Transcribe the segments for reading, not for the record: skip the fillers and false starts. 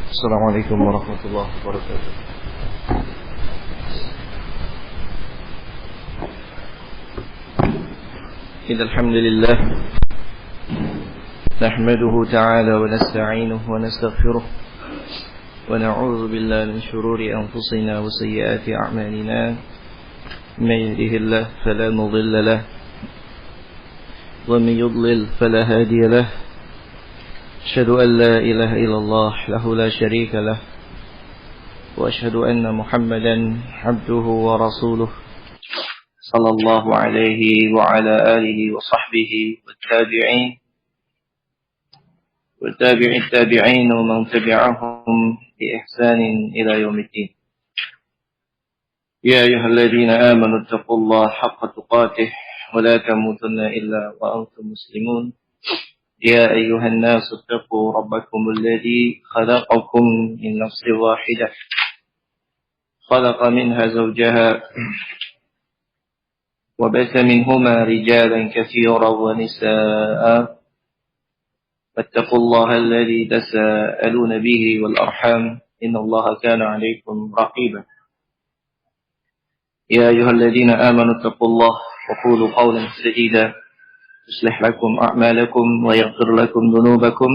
السلام عليكم ورحمة الله وبركاته. إن الحمد لله نحمده تعالى ونستعينه ونستغفره ونعوذ بالله من شرور أنفسنا وسيئات أعمالنا. من يهده الله فلا مضل له ومن يضلل فلا هادي له. أشهد أن لا إله إلا الله له لا شريك له وأشهد أن محمدا عبده ورسوله صلى الله عليه وعلى آله وصحبه والتابعين ومن تبعهم بإحسان إلى يوم الدين. يا أيها الذين آمنوا اتقوا الله حق تقاته ولا تموتن إلا وأنتم مسلمون. يا أيها الناس اتقوا ربكم الذي خلقكم من نفس واحدة خلق منها زوجها وبث منهما رجالا كثيرا ونساء فاتقوا الله الذي تساءلون به والأرحام إن الله كان عليكم رقيبا. يا أيها الذين آمنوا اتقوا الله وقولوا قولا سديدا يصلح لكم أعمالكم ويغفر لكم ذنوبكم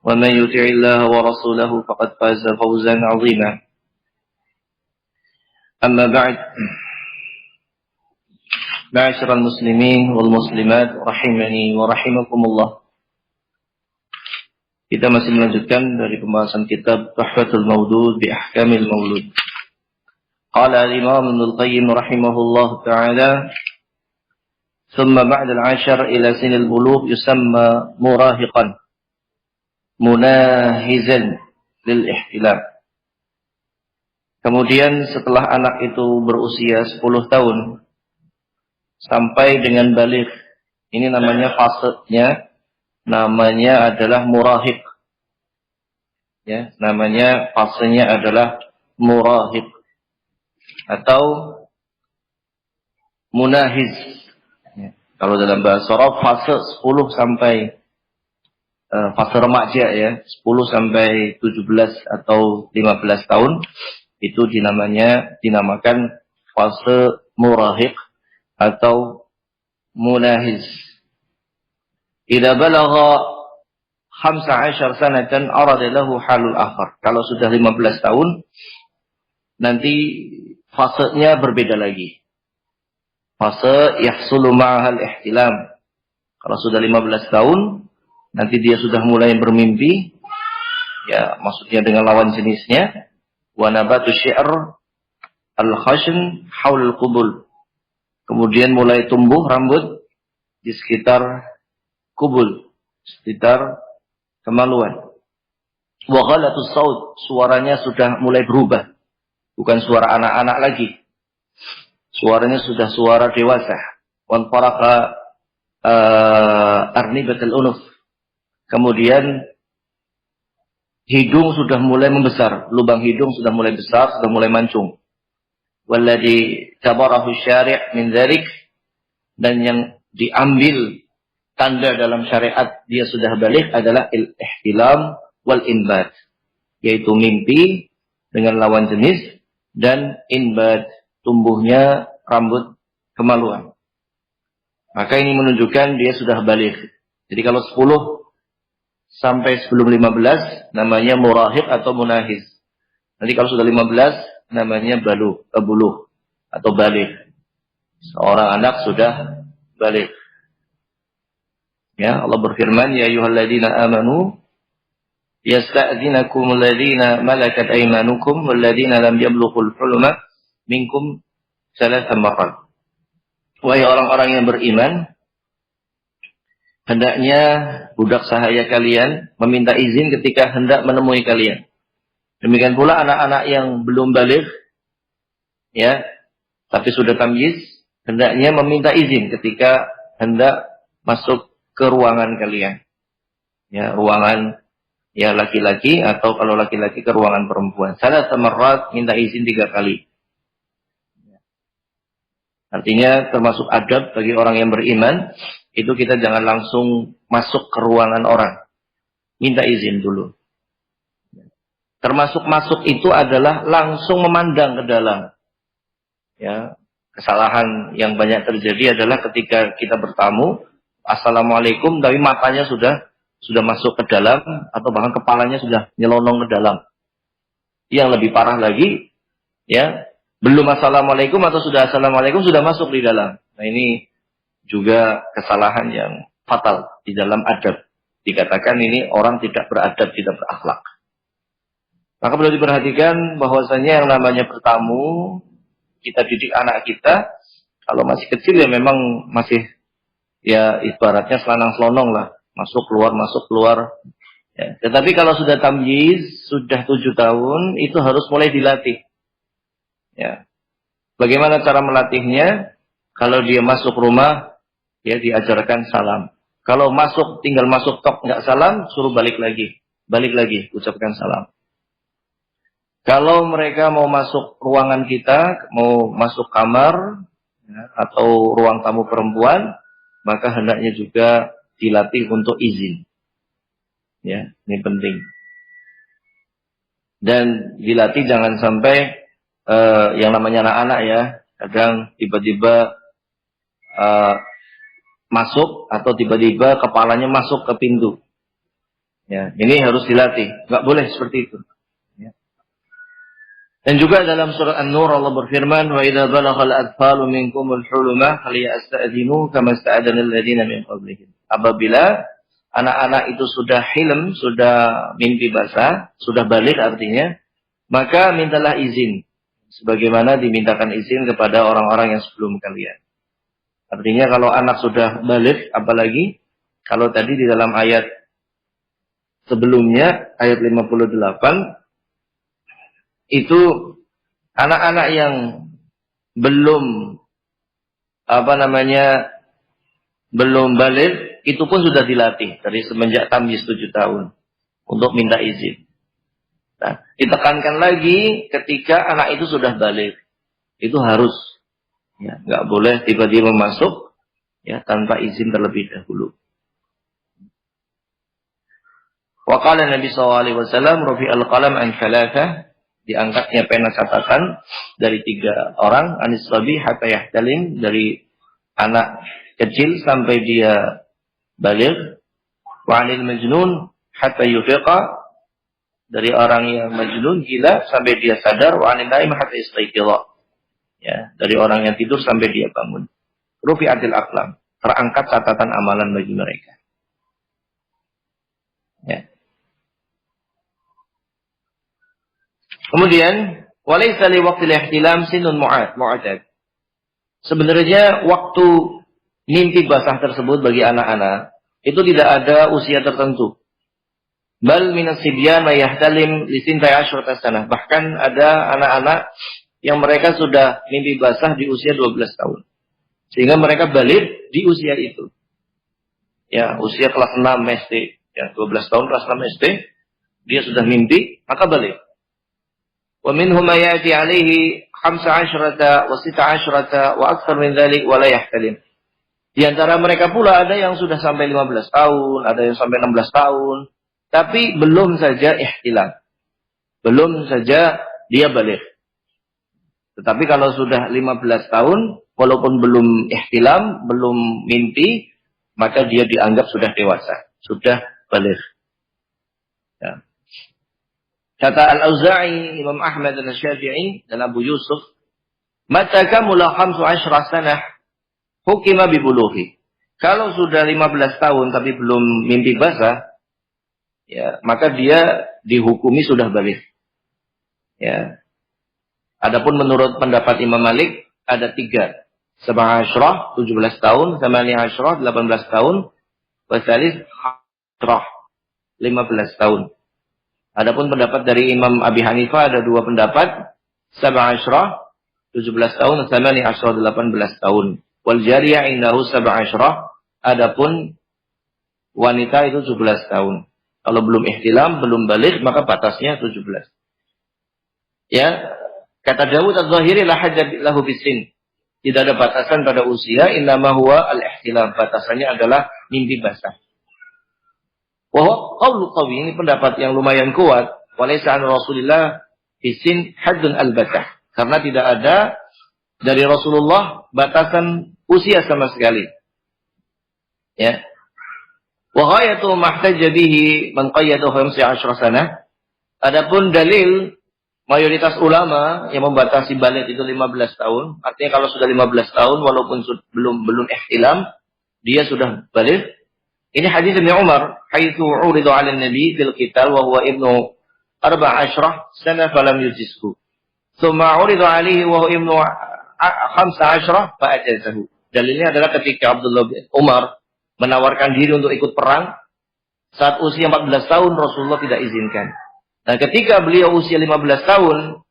ومن يطع الله ورسوله فقد فاز فوزا عظيما. أما بعد، معاشر المسلمين والmuslimat rahimani wa rahimakumullah. Kita masih melanjutkan dari pembahasan kitab Tuhfatul Mawlud bi Ahkamil Mawlud. Qala al-Imam Ibnu Al-Qayyim rahimahullah ta'ala: ثم بعد العشر إلى سن البلوغ يسمى مراهقا مناهزا للاحتلام. Kemudian setelah anak itu berusia 10 tahun sampai dengan baligh, ini namanya fasenya, namanya adalah murahiq. Ya, namanya fasenya adalah murahiq atau munahiz. Kalau dalam bahasa Arab fase 10 sampai fase remaja ya, 10 sampai 17 atau 15 tahun itu dinamakan fase murahiq atau munahiz. Idza balagha 15 sanatan arada lahu halul akhar. Kalau sudah 15 tahun nanti fasenya berbeda lagi. Fase yahsulu ma'ahal ihtilam. Kalau sudah 15 tahun, nanti dia sudah mulai bermimpi, ya maksudnya dengan lawan jenisnya. Wa nabatu syi'r al-khashin haul al-qubul. Kemudian mulai tumbuh rambut di sekitar kubul, sekitar kemaluan. Wa ghalatus saut, suaranya sudah mulai berubah. Bukan suara anak-anak lagi. Suaranya sudah suara dewasa. Wan faraka arnibatul unuf. Kemudian hidung sudah mulai membesar, lubang hidung sudah mulai besar, sudah mulai mancung. Walladhi tabarahu syari' min dzalik, dan yang diambil tanda dalam syariat dia sudah baligh adalah ihtilam wal inbat, yaitu mimpi dengan lawan jenis dan inbat, tumbuhnya rambut kemaluan. Maka ini menunjukkan dia sudah baligh. Jadi kalau 10 sampai sebelum 15 namanya murahiq atau munahiz. Nanti kalau sudah 15 namanya buluh atau baligh. Seorang anak sudah baligh. Ya, Allah berfirman, ya ayyuhalladzina amanu yasta'dzinakumul ladzina malakat aymanukum walladzina lam yablughul huluma minkum salatan marrat. Wahai orang-orang yang beriman, hendaknya budak sahaya kalian meminta izin ketika hendak menemui kalian. Demikian pula anak-anak yang belum baligh, ya, tapi sudah tamyiz, hendaknya meminta izin ketika hendak masuk ke ruangan kalian. Ya, ruangan ya laki-laki atau kalau laki-laki ke ruangan perempuan. Salatan marrat, minta izin 3 kali. Artinya termasuk adab bagi orang yang beriman, itu kita jangan langsung masuk ke ruangan orang. Minta izin dulu. Termasuk masuk itu adalah langsung memandang ke dalam. Ya, kesalahan yang banyak terjadi adalah ketika kita bertamu, assalamualaikum, tapi matanya sudah masuk ke dalam atau bahkan kepalanya sudah nyelonong ke dalam. Yang lebih parah lagi, ya, belum assalamualaikum atau sudah assalamualaikum sudah masuk di dalam. Nah, ini juga kesalahan yang fatal di dalam adab. Dikatakan ini orang tidak beradab, tidak berakhlak. Maka perlu diperhatikan bahwasanya yang namanya bertamu, kita didik anak kita, kalau masih kecil ya memang masih ya ibaratnya selanang-selonong lah, masuk keluar. Ya. Tetapi kalau sudah tamyiz, sudah 7 tahun, itu harus mulai dilatih. Ya. Bagaimana cara melatihnya? Kalau dia masuk rumah, ya diajarkan salam. Kalau tinggal masuk tok nggak salam, suruh balik lagi, ucapkan salam. Kalau mereka mau masuk ruangan kita, mau masuk kamar, ya, atau ruang tamu perempuan, maka hendaknya juga dilatih untuk izin. Ya, ini penting. Dan dilatih jangan sampai yang namanya anak-anak ya, kadang tiba-tiba masuk atau tiba-tiba kepalanya masuk ke pintu. Ya, ini harus dilatih. Nggak boleh seperti itu. Dan juga dalam surat An-Nur Allah berfirman, "Wa idza balaghal atfalu minkumul huluma falyasta'dhinu kama sta'adana alladziina min qablihim." Apabila anak-anak itu sudah hilm, sudah mimpi basah, sudah balik artinya, maka mintalah izin sebagaimana dimintakan izin kepada orang-orang yang sebelum kalian. Artinya kalau anak sudah balik, apalagi kalau tadi di dalam ayat sebelumnya ayat 58 itu anak-anak yang belum belum balik itu pun sudah dilatih dari semenjak tamyiz 7 tahun untuk minta izin. Nah, ditekankan lagi ketika anak itu sudah balik. Itu harus ya, nggak boleh tiba-tiba masuk ya tanpa izin terlebih dahulu. Wa qala Nabi sallallahu alaihi wasallam rufi'al qalam an thalathah, diangkatnya pena catatan dari 3 orang, anis sabi hatta yahtalim, dari anak kecil sampai dia baligh, wa anil majnun hatta yufiqa, dari orang yang majnun gila sampai dia sadar, wa anil naim hatta yastayqidha, ya, dari orang yang tidur sampai dia bangun. Rufi'atil aqlam, terangkat catatan amalan bagi mereka. Ya. Kemudian, walaysa li waqtil ihtilam sinun mu'adad. Sebenarnya waktu mimpi basah tersebut bagi anak-anak itu tidak ada usia tertentu. Bal minas sibyan ma yahtalim li 12 sanah. Bahkan ada anak-anak yang mereka sudah mimpi basah di usia 12 tahun. Sehingga mereka balik di usia itu. Ya, usia kelas 6 SD, ya 12 tahun kelas 6 SD, dia sudah mimpi, maka balik. Wa minhum ayati alaihi 15 wa 16 wa akthar min dzalik wa la yahtalim. Di antara mereka pula ada yang sudah sampai 15 tahun, ada yang sampai 16 tahun, tapi belum saja ihtilam. Belum saja dia balik. Tetapi kalau sudah 15 tahun, walaupun belum ihtilam, belum mimpi, maka dia dianggap sudah dewasa, sudah balik. Ya. Kata Al-Auza'i, Imam Ahmad dan Syafi'i dan Abu Yusuf, "Mata kamula 15 sanah hukima bibuluhi." Kalau sudah 15 tahun tapi belum mimpi basah, ya, maka dia dihukumi sudah balik. Ya. Adapun menurut pendapat Imam Malik ada 3. 17 tahun, 18 tahun, wasalis 15 tahun. Adapun pendapat dari Imam Abi Hanifah ada 2 pendapat, 17 tahun, 18 tahun. Wal jariyah indahu 17, adapun wanita itu 17 tahun. Kalau belum ihtilam, belum balik, maka batasnya 17. Ya, kata Dawud Az-Zahiri la hajjat lahu bisin. Tidak ada batasan pada usia, innama huwa al-ihtilam. Batasannya adalah mimpi basah. Wahwa qawlu qawi, ini pendapat yang lumayan kuat. walaysa an Rasulillah fisin haddun al-batah. Karena tidak ada dari Rasulullah batasan usia sama sekali. Ya. Wa ghayatu mahtajja bihi man qayyadahu 15 sanah. Adapun dalil mayoritas ulama yang membatasi balik itu 15 tahun, artinya kalau sudah 15 tahun walaupun belum ihtilam, dia sudah balik. Ini hadis Ibnu Umar, haitsu urida 'ala an-nabi fil qital wa huwa ibnu 14 sana falam yujizhu. Tsumma urida 'alaihi wa huwa ibnu 15 fa ajazahu. Dalilnya adalah ketika Abdullah bin Umar menawarkan diri untuk ikut perang saat usia 14 tahun, Rasulullah tidak izinkan. Nah, ketika beliau usia 15 tahun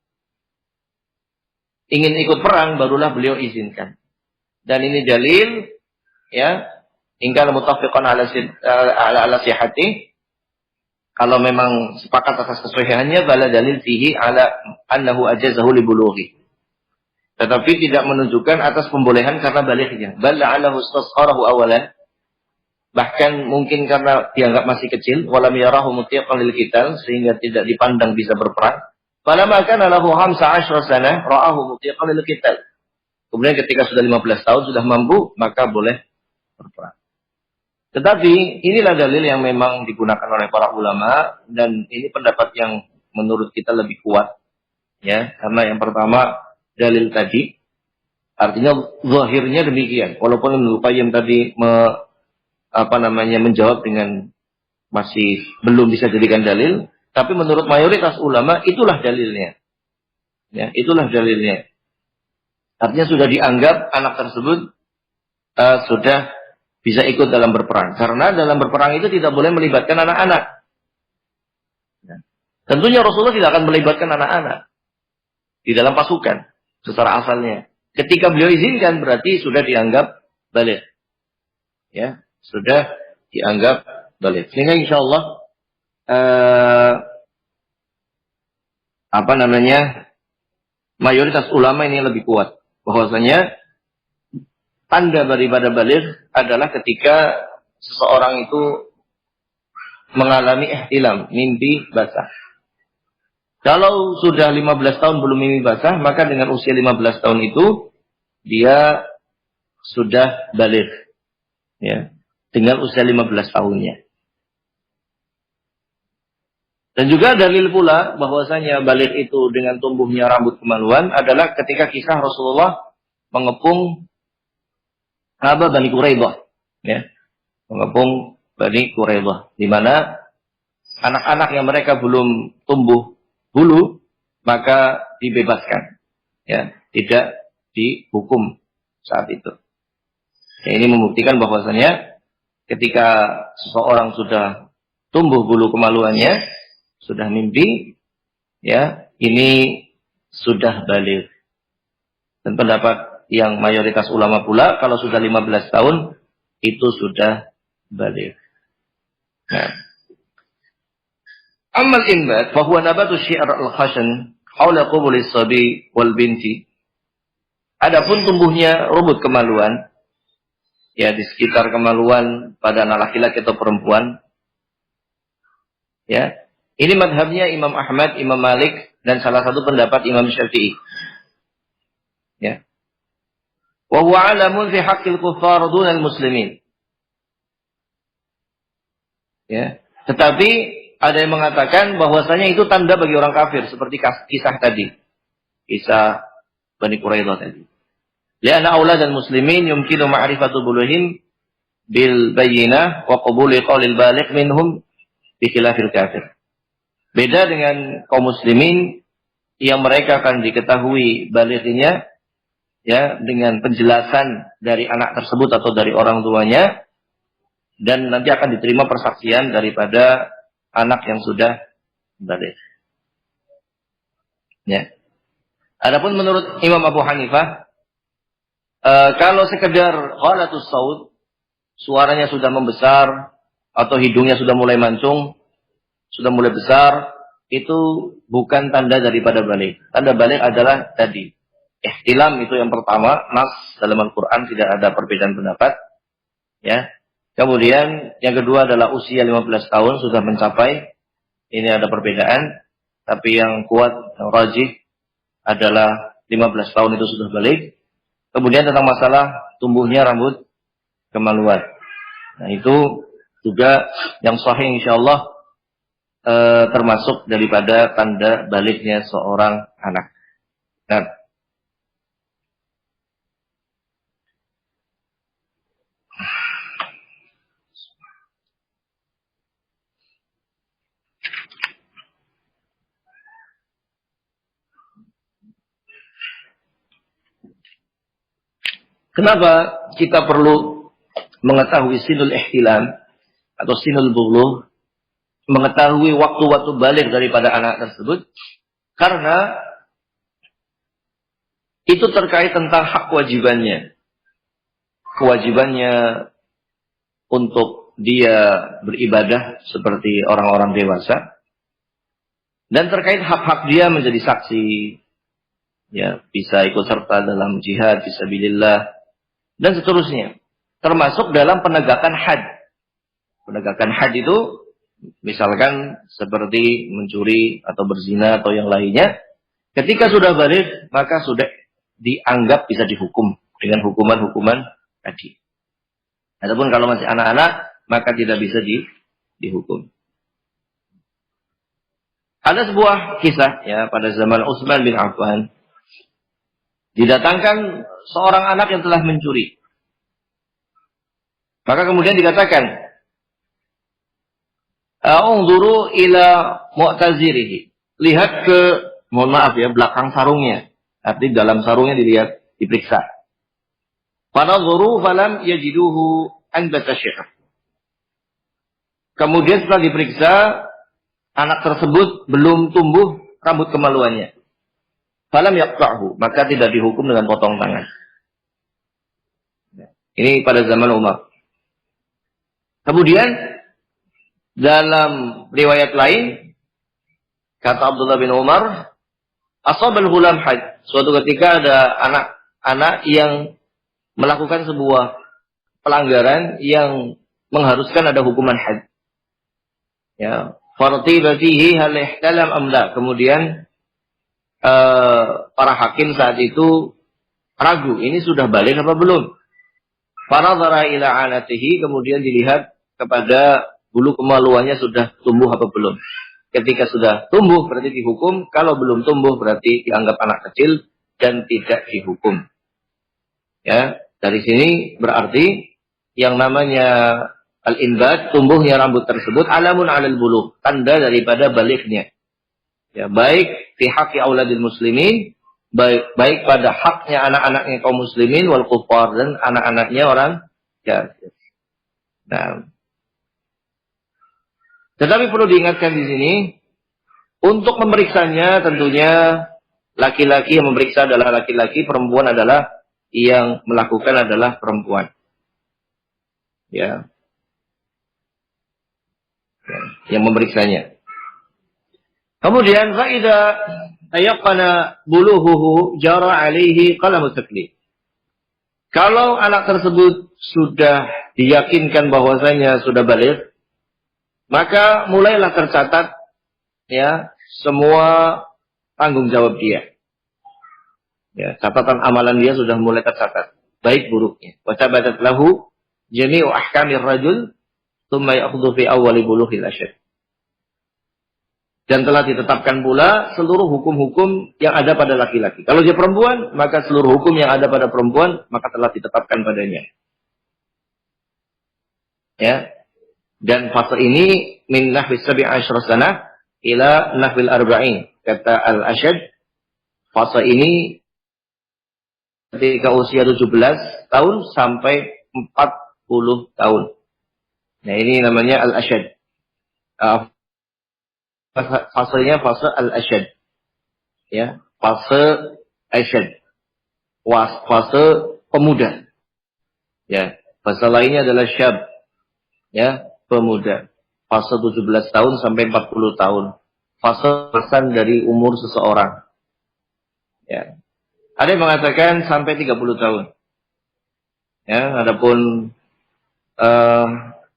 ingin ikut perang, barulah beliau izinkan. Dan ini dalil, ya, in kana muttafiqan ala sihhati, kalau memang sepakat atas kesahihannya, bala dalil fihi ala annahu ajazahu li bulughi. Tetapi tidak menunjukkan atas pembolehan karena balighnya. Bal la'allahu istasgharahu awalan. Bahkan mungkin karena dianggap masih kecil, walam yarahu mutiqan lil qital, sehingga tidak dipandang bisa berperang. Falamma kana lahu 15 sanah ra'ahu mutiqan lil qital. Kemudian ketika sudah 15 tahun sudah mampu, maka boleh berperang. Tetapi inilah dalil yang memang digunakan oleh para ulama, dan ini pendapat yang menurut kita lebih kuat. Ya, karena yang pertama dalil tadi, artinya zahirnya demikian. Walaupun Ibnu Qayyim tadi menjawab dengan masih belum bisa jadikan dalil, tapi menurut mayoritas ulama itulah dalilnya. Ya, itulah dalilnya. Artinya sudah dianggap anak tersebut sudah bisa ikut dalam berperang. Karena dalam berperang itu tidak boleh melibatkan anak-anak. Ya. Tentunya Rasulullah tidak akan melibatkan anak-anak di dalam pasukan secara asalnya. Ketika beliau izinkan berarti sudah dianggap balik. Ya. Sudah dianggap balik. Sehingga insya Allah mayoritas ulama ini lebih kuat bahwasanya tanda daripada balik adalah ketika seseorang itu mengalami ihtilam, mimpi basah. Kalau sudah 15 tahun belum mimpi basah, maka dengan usia 15 tahun itu dia sudah balik. Ya. Dengan usia 15 tahunnya. Dan juga dalil pula bahwasanya balik itu dengan tumbuhnya rambut kemaluan adalah ketika kisah Rasulullah mengepung Bani Quraidah, ya. Mengepung Bani Quraidah, di mana anak-anak yang mereka belum tumbuh bulu maka dibebaskan, ya, tidak dihukum saat itu. Ya, ini membuktikan bahwasanya ketika seseorang sudah tumbuh bulu kemaluannya, sudah mimpi, ya, ini sudah balik. Dan pendapat yang mayoritas ulama pula, kalau sudah 15 tahun, itu sudah balik. Nah. Amal inbat, fahuwa nabatu syi'r al-khashan, hawla qubulis sabi wal binti. Adapun tumbuhnya rumput kemaluan, ya, di sekitar kemaluan pada anak laki-laki atau perempuan. Ya. Ini madhabnya Imam Ahmad, Imam Malik, dan salah satu pendapat Imam Syafi'i. Ya. Wa huwa 'alamun fi haqqil kuffar dunal muslimin. Ya. Tetapi ada yang mengatakan bahwasanya itu tanda bagi orang kafir seperti kisah tadi. Kisah Bani Quraidah tadi. Lianna auladan muslimin yumkinu ma'rifatu buluhim bil bayyinah wa qabuli qaulil baligh minhum bi khilafil kafir. Beda dengan kaum muslimin yang mereka akan diketahui balighnya, ya, dengan penjelasan dari anak tersebut atau dari orang tuanya, dan nanti akan diterima persaksian daripada anak yang sudah baligh. Ya. Adapun menurut Imam Abu Hanifah, kalau sekedar khalatus saud, suaranya sudah membesar atau hidungnya sudah mulai mancung, sudah mulai besar, itu bukan tanda daripada balik. Tanda balik adalah tadi ihtilam, itu yang pertama, nas dalam Al-Quran tidak ada perbedaan pendapat. Ya. Kemudian yang kedua adalah usia 15 tahun sudah mencapai, ini ada perbedaan. Tapi yang kuat, yang rajih adalah 15 tahun itu sudah balik. Kemudian tentang masalah tumbuhnya rambut kemaluan. Nah itu juga yang sahih insyaallah termasuk daripada tanda baliknya seorang anak. Nah, kenapa kita perlu mengetahui sinul ihtilam atau sinul bulugh, mengetahui waktu-waktu balik daripada anak tersebut? Karena itu terkait tentang hak kewajibannya. Kewajibannya untuk dia beribadah seperti orang-orang dewasa. Dan terkait hak-hak dia menjadi saksi. Ya, bisa ikut serta dalam jihad, fisabilillah, dan seterusnya. Termasuk dalam penegakan had. Penegakan had itu misalkan seperti mencuri atau berzina atau yang lainnya. Ketika sudah balik, maka sudah dianggap bisa dihukum dengan hukuman-hukuman tadi. Adapun kalau masih anak-anak, maka tidak bisa dihukum. Ada sebuah kisah ya pada zaman Utsman bin Affan. Didatangkan seorang anak yang telah mencuri. Maka kemudian dikatakan, "Unzuru ila mu'tazirihi." Lihat ke, mohon maaf ya, belakang sarungnya. Arti dalam sarungnya dilihat, diperiksa. Fanadhuru falam yajiduhu anbata syi'r. Kemudian setelah diperiksa, anak tersebut belum tumbuh rambut kemaluannya. Falam yaqta'hu, maka tidak dihukum dengan potong tangan. Ini pada zaman Umar. Kemudian dalam riwayat lain kata Abdullah bin Umar, asabal ghulam had. Suatu ketika ada anak-anak yang melakukan sebuah pelanggaran yang mengharuskan ada hukuman had. Ya, fartibatihi hal ihtalam am la. Kemudian para hakim saat itu ragu, ini sudah balik apa belum? Fanadhara ila anatihi, kemudian dilihat kepada bulu kemaluannya sudah tumbuh apa belum. Ketika sudah tumbuh berarti dihukum, kalau belum tumbuh berarti dianggap anak kecil dan tidak dihukum. Ya, dari sini berarti yang namanya al-inbat, tumbuhnya rambut tersebut, alamun 'alal bulugh, tanda daripada baliknya. Ya, baik fi haqqi auladil muslimin, baik pada haknya anak-anaknya kaum muslimin wal kuffar, dan anak-anaknya orang kafir. Nah, tetapi perlu diingatkan di sini, untuk memeriksanya tentunya laki-laki yang memeriksa adalah laki-laki, perempuan adalah yang melakukan adalah perempuan. Ya. Yang memeriksanya. Kemudian faida tayaqqana buluhuhu jara alaihi qalamu taklif. Kalau anak tersebut sudah diyakinkan bahwasanya sudah balik, maka mulailah tercatat ya semua tanggung jawab dia. Ya, catatan amalan dia sudah mulai tercatat, baik buruknya. Wa tabatat lahu jami'u ahkamir rajul tsumma ya'khudhu fi awwali bulughil ashad. Dan telah ditetapkan pula seluruh hukum-hukum yang ada pada laki-laki. Kalau dia perempuan, maka seluruh hukum yang ada pada perempuan maka telah ditetapkan padanya. Ya. Dan fase ini min nahwi 17 sanah ila nahwil arba'in. Kata Al-Ashad, fase ini ketika usia 17 tahun sampai 40 tahun. Nah, ini namanya Al-Ashad. Fasenya fase Al-Ashad. Ya, fase Ashad. Fase pemuda. Ya, fase lainnya adalah syab. Ya, pemuda. Fase 17 tahun sampai 40 tahun. Fase pesan dari umur seseorang. Ya. Ada yang mengatakan sampai 30 tahun. Ya, adapun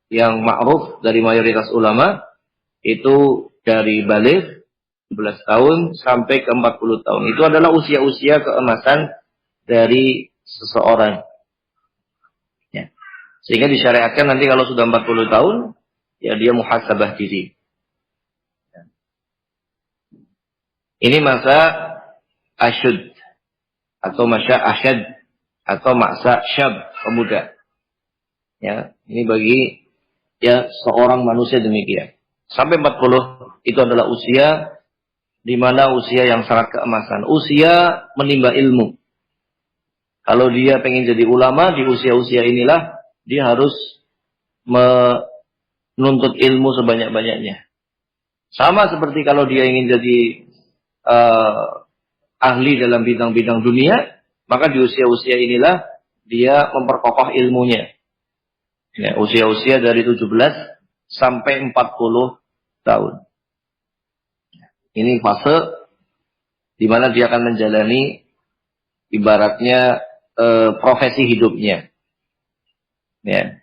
yang ma'ruf dari mayoritas ulama itu dari baligh 17 tahun sampai ke 40 tahun. Itu adalah usia-usia keemasan dari seseorang. Ya. Sehingga disyariatkan nanti kalau sudah 40 tahun, ya dia muhasabah diri. Ya. Ini masa asyud atau masa asyad atau masa syab, pemuda. Ya, ini bagi ya seorang manusia demikian. Sampai 40 itu adalah usia di mana usia yang sangat keemasan, usia menimba ilmu. Kalau dia pengen jadi ulama di usia-usia inilah dia harus menuntut ilmu sebanyak-banyaknya. Sama seperti kalau dia ingin jadi ahli dalam bidang-bidang dunia, maka di usia-usia inilah dia memperkokoh ilmunya. Ya, usia-usia dari 17 sampai 40 tahun. Ini fase di mana dia akan menjalani ibaratnya profesi hidupnya. Ya.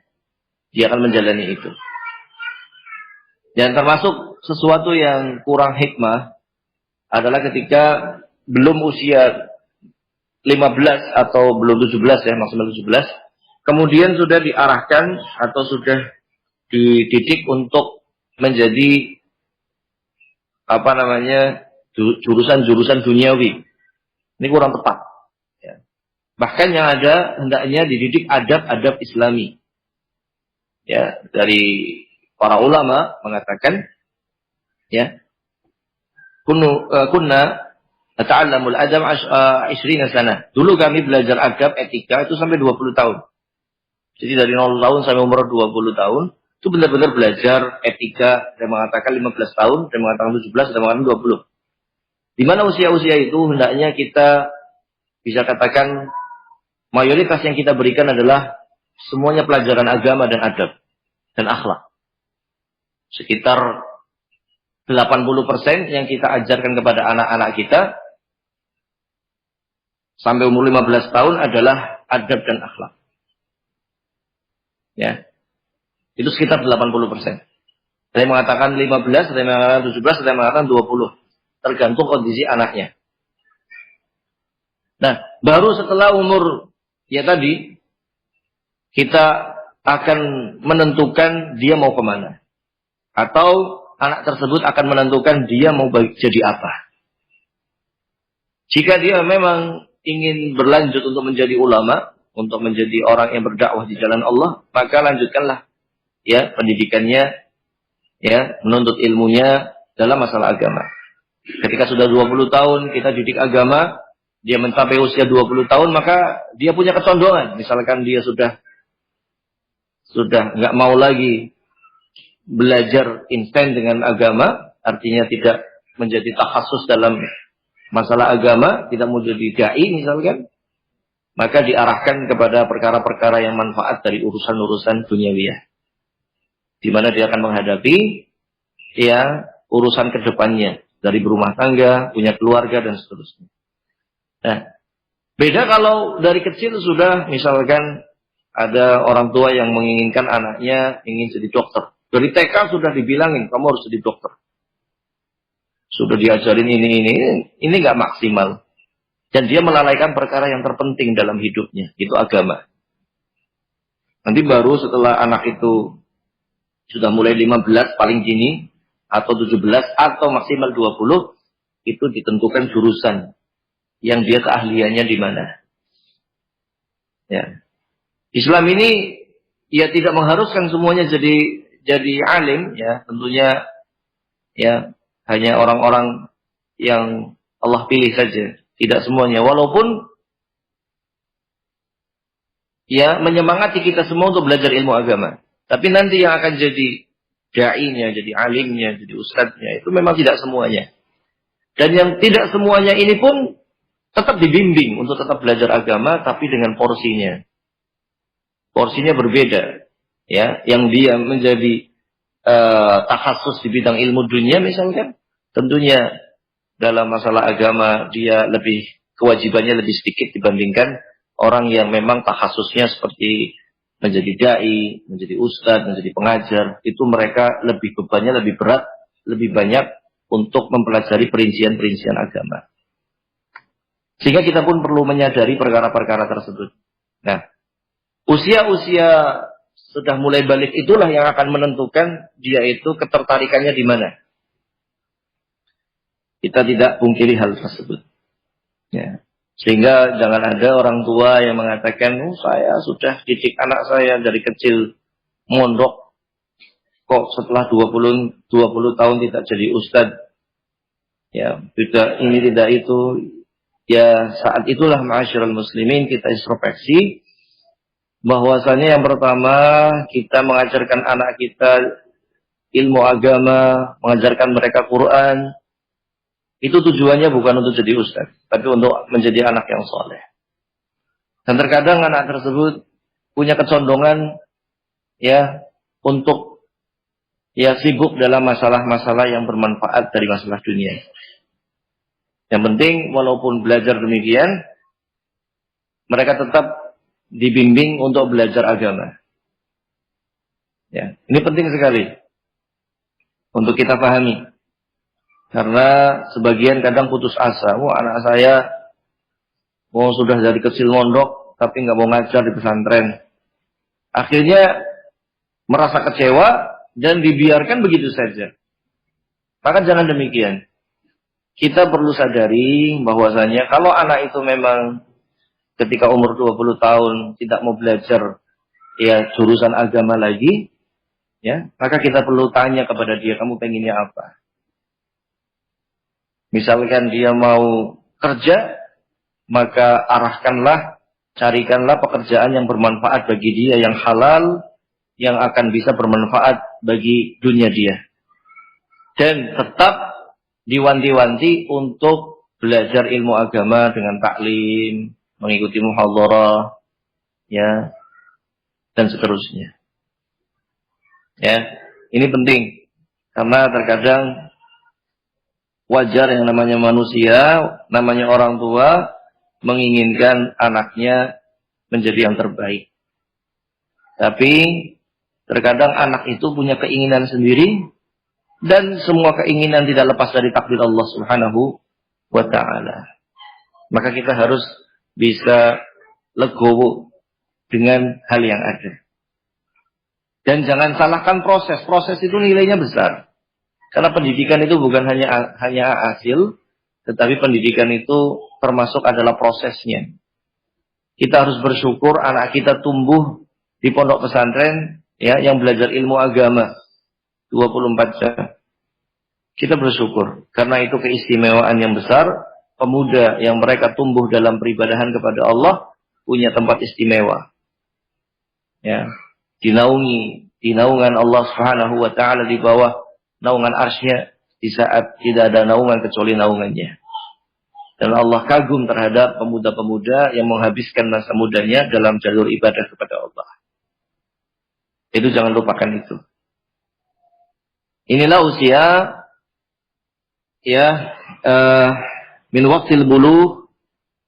Dia akan menjalani itu. Dan termasuk sesuatu yang kurang hikmah adalah ketika belum usia 15 atau belum 17 ya, maksimal 17, kemudian sudah diarahkan atau sudah dididik untuk menjadi jurusan-jurusan duniawi. Ini kurang tepat. Ya. Bahkan yang ada hendaknya dididik adab-adab Islami. Ya, dari para ulama mengatakan, ya, kunna nata'allamul adab 20 sana. Dulu kami belajar adab etika itu sampai 20 tahun. Jadi dari 0 tahun sampai umur 20 tahun, itu benar-benar belajar etika. Ada yang mengatakan 15 tahun, ada yang mengatakan 17, ada yang mengatakan 20. Di mana usia-usia itu hendaknya kita bisa katakan mayoritas yang kita berikan adalah semuanya pelajaran agama dan adab dan akhlak. Sekitar 80% yang kita ajarkan kepada anak-anak kita sampai umur 15 tahun adalah adab dan akhlak. Ya. Itu sekitar 80%. Ada yang mengatakan 15, ada yang mengatakan 17, ada yang mengatakan 20. Tergantung kondisi anaknya. Nah, baru setelah umur ya tadi, kita akan menentukan dia mau kemana. Atau anak tersebut akan menentukan dia mau jadi apa. Jika dia memang ingin berlanjut untuk menjadi ulama, untuk menjadi orang yang berdakwah di jalan Allah, maka lanjutkanlah ya pendidikannya, ya menuntut ilmunya dalam masalah agama. Ketika sudah 20 tahun kita didik agama, dia mencapai usia 20 tahun, maka dia punya kecondongan. Misalkan dia sudah nggak mau lagi belajar instan dengan agama, artinya tidak menjadi takhasus dalam masalah agama, tidak mau jadi dai misalkan, maka diarahkan kepada perkara-perkara yang manfaat dari urusan-urusan duniawiyah, di mana dia akan menghadapi ya urusan kedepannya dari berumah tangga, punya keluarga dan seterusnya. Nah, beda kalau dari kecil sudah misalkan ada orang tua yang menginginkan anaknya ingin jadi dokter. Dari TK sudah dibilangin kamu harus jadi dokter. Sudah diajarin ini nggak maksimal. Dan dia melalaikan perkara yang terpenting dalam hidupnya, itu agama. Nanti baru setelah anak itu sudah mulai 15 paling dini, atau 17, atau maksimal 20, itu ditentukan jurusan yang dia keahliannya di mana. Ya. Islam ini ya tidak mengharuskan semuanya jadi alim, ya tentunya ya hanya orang-orang yang Allah pilih saja, tidak semuanya. Walaupun ya menyemangati kita semua untuk belajar ilmu agama, tapi nanti yang akan jadi dai-nya, jadi alimnya, jadi ustadznya itu memang tidak semuanya. Dan yang tidak semuanya ini pun tetap dibimbing untuk tetap belajar agama, tapi dengan porsinya. Porsinya berbeda, ya. Yang dia menjadi takhasus di bidang ilmu dunia misalkan, tentunya dalam masalah agama dia kewajibannya lebih sedikit dibandingkan orang yang memang takhasusnya seperti menjadi dai, menjadi ustadz, menjadi pengajar. Itu mereka bebannya lebih berat, lebih banyak untuk mempelajari perincian-perincian agama. Sehingga kita pun perlu menyadari perkara-perkara tersebut. Nah, usia-usia sudah mulai balik itulah yang akan menentukan dia itu ketertarikannya di mana. Kita tidak pungkiri hal tersebut. Ya. Sehingga jangan ada orang tua yang mengatakan, saya sudah didik anak saya dari kecil mondok, kok setelah 20 tahun tidak jadi ustadz. Ya, tidak ini tidak itu. Ya, saat itulah ma'asyiral muslimin kita introspeksi bahwasanya yang pertama kita mengajarkan anak kita ilmu agama, mengajarkan mereka Quran. Itu tujuannya bukan untuk jadi ustaz, tapi untuk menjadi anak yang soleh. Dan terkadang anak tersebut punya kecondongan ya untuk ya sibuk dalam masalah-masalah yang bermanfaat dari masalah dunia. Yang penting walaupun belajar demikian, mereka tetap dibimbing untuk belajar agama. Ya, ini penting sekali untuk kita pahami. Karena sebagian kadang putus asa. Anak saya sudah dari kecil mondok, tapi nggak mau ngajar di pesantren. Akhirnya merasa kecewa dan dibiarkan begitu saja. Maka jangan demikian. Kita perlu sadari bahwasanya kalau anak itu memang ketika umur 20 tahun tidak mau belajar ya jurusan agama lagi, ya, maka kita perlu tanya kepada dia, kamu pengennya apa? Misalkan dia mau kerja, maka arahkanlah, carikanlah pekerjaan yang bermanfaat bagi dia, yang halal, yang akan bisa bermanfaat bagi dunia dia. Dan tetap diwanti-wanti untuk belajar ilmu agama dengan taklim, mengikuti muhadharah, ya, dan seterusnya. Ya, ini penting karena terkadang wajar yang namanya manusia, namanya orang tua menginginkan anaknya menjadi yang terbaik. Tapi terkadang anak itu punya keinginan sendiri dan semua keinginan tidak lepas dari takdir Allah Subhanahu wa taala. Maka kita harus bisa legowo dengan hal yang ada. Dan jangan salahkan proses. Proses itu nilainya besar. Karena pendidikan itu bukan hanya hasil, tetapi pendidikan itu termasuk adalah prosesnya. Kita harus bersyukur anak kita tumbuh di pondok pesantren ya yang belajar ilmu agama 24 jam. Kita bersyukur karena itu keistimewaan yang besar. Pemuda yang mereka tumbuh dalam peribadahan kepada Allah punya tempat istimewa. Ya, di naungan Allah Subhanahu wa taala di bawah naungan arsy-Nya di saat tidak ada naungan kecuali naungannya. Dan Allah kagum terhadap pemuda-pemuda yang menghabiskan masa mudanya dalam jalur ibadah kepada Allah. Itu jangan lupakan itu. Inilah usia ya min waqtil bulugh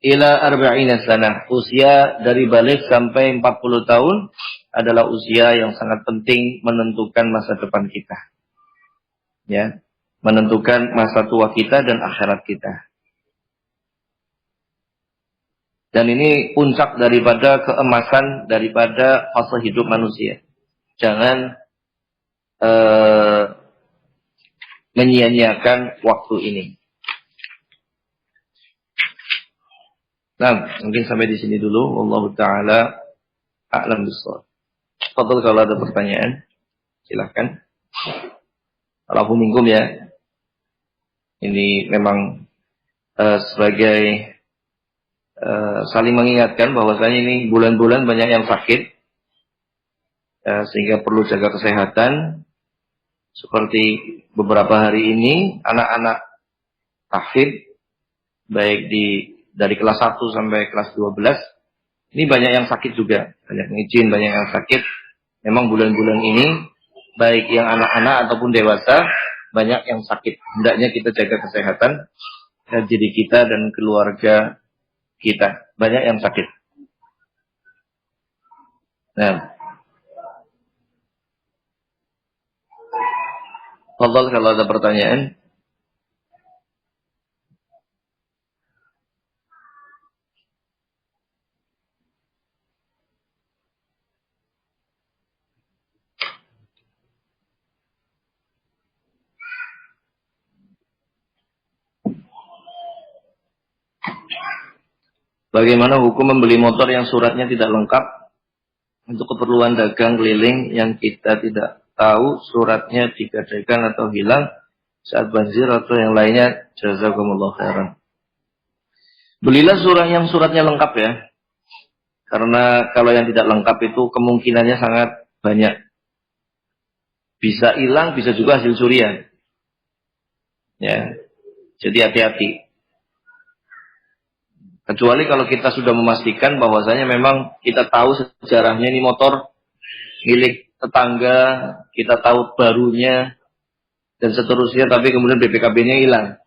ila arba'ina sanah. Usia dari balik sampai 40 tahun adalah usia yang sangat penting menentukan masa depan kita. Ya, menentukan masa tua kita dan akhirat kita. Dan ini puncak daripada keemasan daripada fase hidup manusia. Jangan menyia-nyiakan waktu ini. Nah, mungkin sampai di sini dulu. Wallahu taala a'lam bishawab. Fadhil kalau ada pertanyaan, silakan. Alhamdulillah ya. Ini memang sebagai saling mengingatkan bahwasanya ini bulan-bulan banyak yang sakit, sehingga perlu jaga kesehatan. Seperti beberapa hari ini anak-anak tahfidz baik dari kelas 1 sampai kelas 12 ini banyak yang sakit juga, banyak yang izin, banyak yang sakit. Memang bulan-bulan ini baik yang anak-anak ataupun dewasa banyak yang sakit. Hendaknya kita jaga kesehatan diri kita dan keluarga kita. Banyak yang sakit. Nah, Fadhal kalau ada pertanyaan. Bagaimana hukum membeli motor yang suratnya tidak lengkap untuk keperluan dagang keliling yang kita tidak tahu suratnya digadaikan atau hilang saat banjir atau yang lainnya? Jazakumullah khairan. Belilah suratnya lengkap ya. Karena kalau yang tidak lengkap itu kemungkinannya sangat banyak. Bisa hilang, bisa juga hasil curian. Ya. Jadi hati-hati. Kecuali kalau kita sudah memastikan bahwasanya memang kita tahu sejarahnya ini motor milik tetangga, kita tahu barunya dan seterusnya, tapi kemudian BPKB-nya hilang.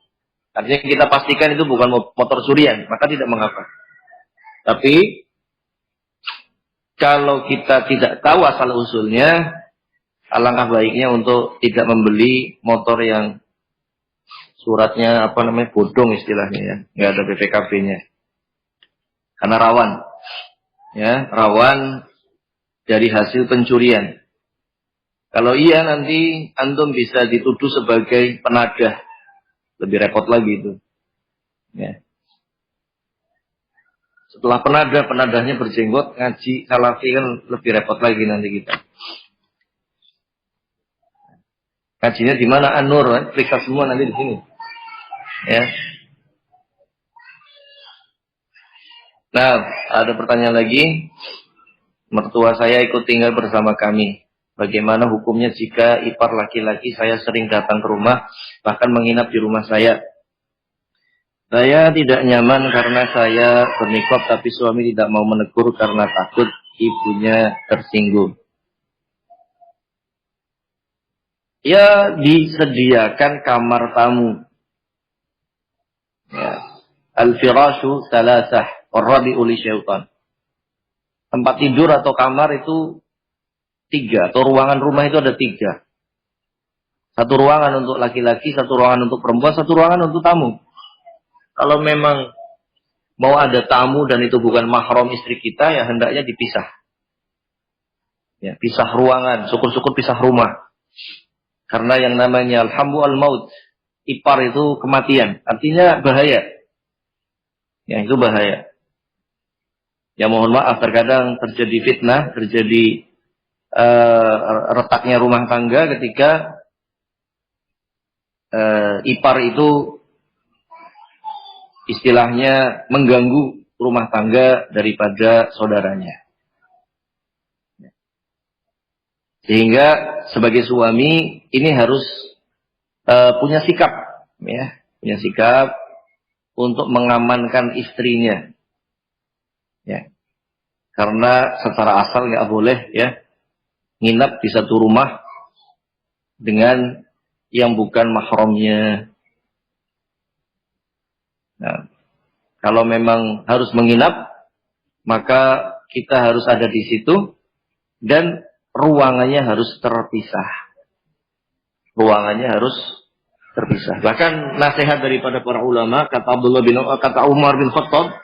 Artinya kita pastikan itu bukan motor curian, maka tidak mengapa. Tapi kalau kita tidak tahu asal usulnya, alangkah baiknya untuk tidak membeli motor yang suratnya bodong istilahnya ya, nggak ada BPKB-nya. Karena rawan, ya rawan dari hasil pencurian. Kalau iya nanti antum bisa dituduh sebagai penadah, lebih repot lagi itu. Ya. Setelah penadahnya berjenggot, ngaji salafi kan lebih repot lagi nanti kita. Ngajinya di mana? An-Nur, periksa semua nanti di sini. Ya. Nah, ada pertanyaan lagi. Mertua saya ikut tinggal bersama kami. Bagaimana hukumnya jika ipar laki-laki saya sering datang ke rumah, bahkan menginap di rumah saya? Saya tidak nyaman karena saya berniqab, tapi suami tidak mau menegur karena takut ibunya tersinggung. Ya, disediakan kamar tamu. Ya. Al-firashu salasah, warrabi'u li syaitan. Tempat tidur atau kamar itu 3, atau ruangan rumah itu ada 3. Satu ruangan untuk laki-laki, satu ruangan untuk perempuan, satu ruangan untuk tamu. Kalau memang mau ada tamu dan itu bukan mahram istri kita, ya hendaknya dipisah. Ya, pisah ruangan, syukur-syukur pisah rumah. Karena yang namanya alhambu al-maut, ipar itu kematian, artinya bahaya. Ya, itu bahaya. Ya mohon maaf, terkadang terjadi fitnah, terjadi retaknya rumah tangga ketika ipar itu istilahnya mengganggu rumah tangga daripada saudaranya. Sehingga sebagai suami ini harus punya sikap, ya, punya sikap untuk mengamankan istrinya. Ya. Karena secara asal nggak boleh ya nginap di satu rumah dengan yang bukan mahramnya. Nah, kalau memang harus menginap, maka kita harus ada di situ dan ruangannya harus terpisah. Ruangannya harus terpisah. Bahkan nasihat daripada para ulama, kata Umar bin Khattab,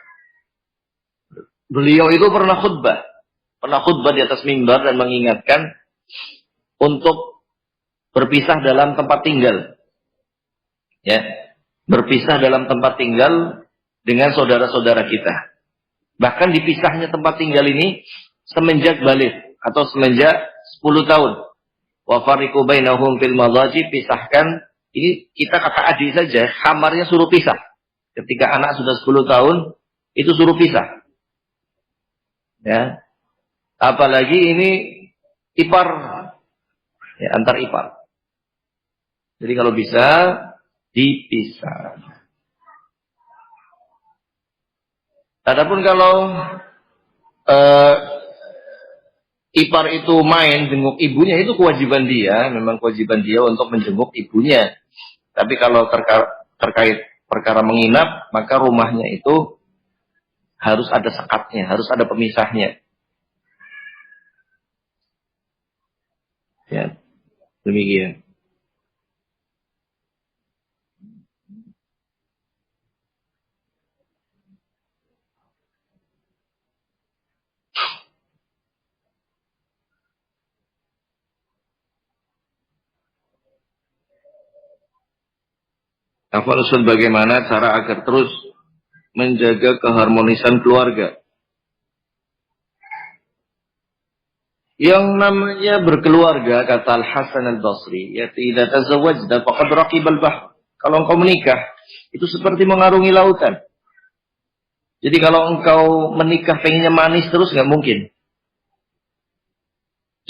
beliau itu pernah khutbah di atas mimbar dan mengingatkan untuk berpisah dalam tempat tinggal. Ya, berpisah dalam tempat tinggal dengan saudara-saudara kita. Bahkan dipisahnya tempat tinggal ini semenjak balik atau semenjak 10 tahun. Wa fariqu bainahum fil madhaji, pisahkan. Ini kita kata adik saja, kamarnya suruh pisah. Ketika anak sudah 10 tahun, itu suruh pisah. Ya. Apalagi ini ipar, ya, antar ipar. Jadi kalau bisa dipisah. Adapun kalau ipar itu main jenguk ibunya, itu kewajiban dia, memang kewajiban dia untuk menjenguk ibunya. Tapi kalau terkait perkara menginap, maka rumahnya itu harus ada sekatnya, harus ada pemisahnya. Ya, demikian. Afwan Ustaz, bagaimana cara agar terus menjaga keharmonisan keluarga. Yang namanya berkeluarga, kata Al-Hasan Al-Basri, yaitu idza tazawwajta faqad raqibal bahr. Kalau engkau menikah, itu seperti mengarungi lautan. Jadi kalau engkau menikah pengennya manis terus, nggak mungkin.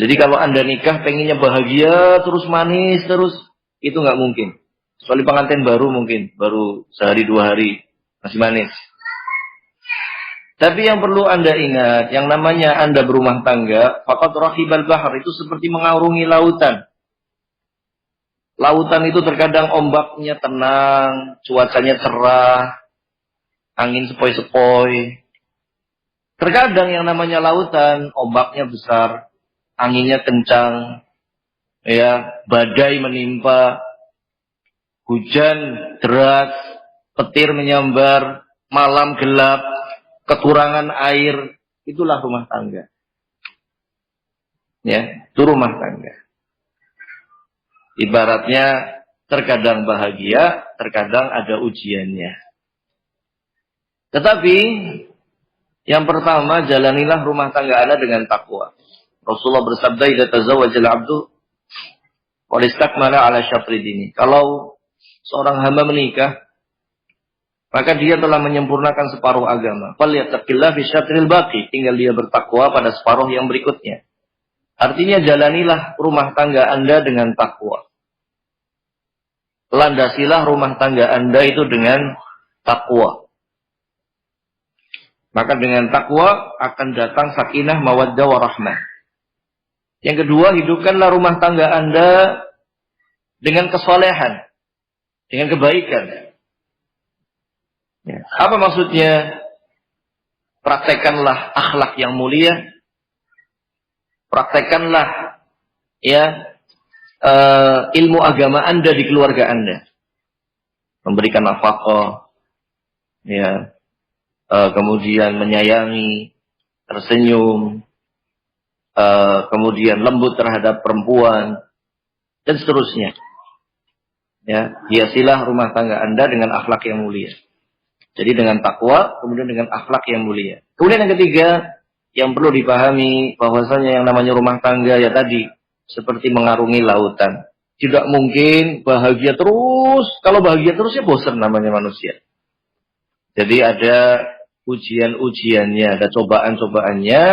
Jadi kalau Anda nikah pengennya bahagia terus, manis terus, itu nggak mungkin. Kecuali pengantin baru mungkin, baru sehari 2 hari masih manis. Tapi yang perlu Anda ingat, yang namanya Anda berumah tangga, faqad raqibal bahr, itu seperti mengarungi lautan. Lautan itu terkadang ombaknya tenang, cuacanya cerah, angin sepoi-sepoi. Terkadang yang namanya lautan, ombaknya besar, anginnya kencang, ya, badai menimpa, hujan deras, petir menyambar, malam gelap, kekurangan air, itulah rumah tangga. Ya, itu rumah tangga. Ibaratnya terkadang bahagia, terkadang ada ujiannya. Tetapi yang pertama, jalanilah rumah tangga Anda dengan takwa. Rasulullah bersabda, "Idza tazawwajal 'abdu wa istakmala 'ala syatri dini." Kalau seorang hamba menikah, maka dia telah menyempurnakan separuh agama. Falyattaqillah fi syatril baqi, tinggal dia bertakwa pada separuh yang berikutnya. Artinya jalanilah rumah tangga Anda dengan takwa. Landasilah rumah tangga Anda itu dengan takwa. Maka dengan takwa akan datang sakinah, mawaddah, warahmah. Yang kedua, hidupkanlah rumah tangga Anda dengan kesolehan, dengan kebaikan. Ya. Apa maksudnya? Praktekkanlah akhlak yang mulia. Praktekkanlah ya ilmu agama Anda di keluarga Anda. Memberikan nafkah, ya, kemudian menyayangi, tersenyum, kemudian lembut terhadap perempuan, dan seterusnya. Ya, hiasilah rumah tangga Anda dengan akhlak yang mulia. Jadi dengan takwa, kemudian dengan akhlak yang mulia. Kemudian yang ketiga, yang perlu dipahami bahwasanya yang namanya rumah tangga ya tadi seperti mengarungi lautan. Tidak mungkin bahagia terus. Kalau bahagia terus ya bosan namanya manusia. Jadi ada ujian-ujiannya, ada cobaan-cobaannya.